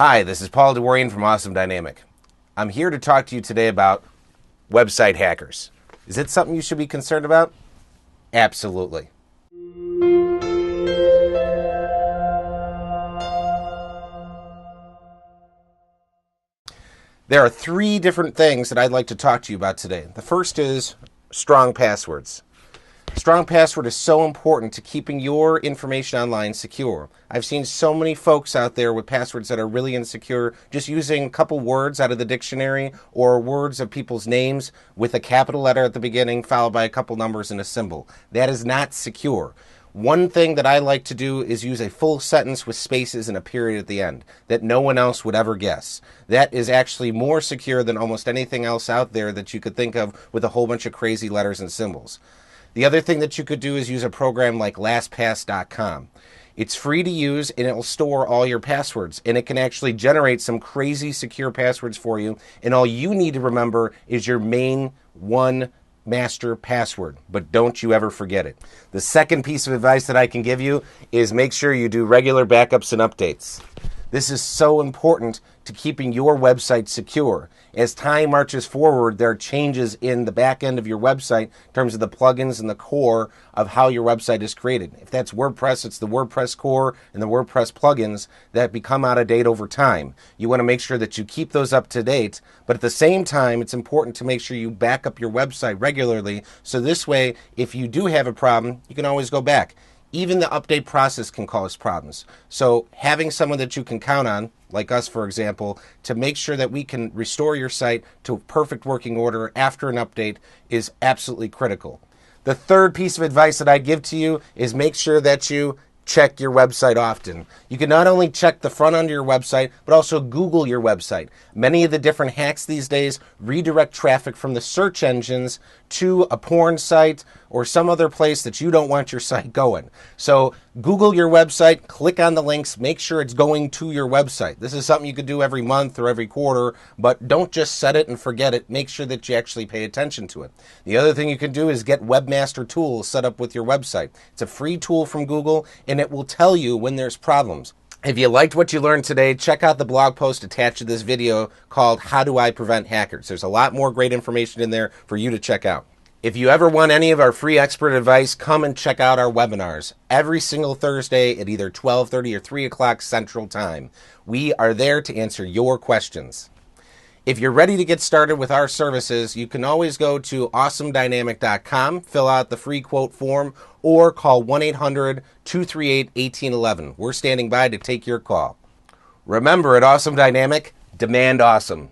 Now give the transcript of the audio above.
Hi, this is Paul DeWarian from Awesome Dynamic. I'm here to talk to you today about website hackers. Is it something you should be concerned about? Absolutely. There are three different things that I'd like to talk to you about today. The first is strong passwords. Strong password is so important to keeping your information online secure. I've seen so many folks out there with passwords that are really insecure, just using a couple words out of the dictionary or words of people's names with a capital letter at the beginning followed by a couple numbers and a symbol. That is not secure. One thing that I like to do is use a full sentence with spaces and a period at the end that no one else would ever guess. That is actually more secure than almost anything else out there that you could think of with a whole bunch of crazy letters and symbols. The other thing that you could do is use a program like LastPass.com. It's free to use and it will store all your passwords, and it can actually generate some crazy secure passwords for you, and all you need to remember is your main one master password, but don't you ever forget it. The second piece of advice that I can give you is make sure you do regular backups and updates. This is so important to keeping your website secure. As time marches forward, there are changes in the back end of your website in terms of the plugins and the core of how your website is created. If that's WordPress, it's the WordPress core and the WordPress plugins that become out of date over time. You want to make sure that you keep those up to date, but at the same time, it's important to make sure you back up your website regularly, so this way, if you do have a problem, you can always go back. Even the update process can cause problems. So having someone that you can count on, like us for example, to make sure that we can restore your site to perfect working order after an update is absolutely critical. The third piece of advice that I give to you is make sure that you check your website often. You can not only check the front end of your website, but also Google your website. Many of the different hacks these days redirect traffic from the search engines to a porn site or some other place that you don't want your site going. So Google your website, click on the links, make sure it's going to your website. This is something you could do every month or every quarter, but don't just set it and forget it. Make sure that you actually pay attention to it. The other thing you can do is get Webmaster Tools set up with your website. It's a free tool from Google, and it will tell you when there's problems. If you liked what you learned today, check out the blog post attached to this video called How Do I Prevent Hackers? There's a lot more great information in there for you to check out. If you ever want any of our free expert advice, come and check out our webinars every single Thursday at either 12:30 or 3 o'clock Central Time. We are there to answer your questions. If you're ready to get started with our services, you can always go to awesomedynamic.com, fill out the free quote form, or call 1-800-238-1811. We're standing by to take your call. Remember, at Awesome Dynamic, demand awesome.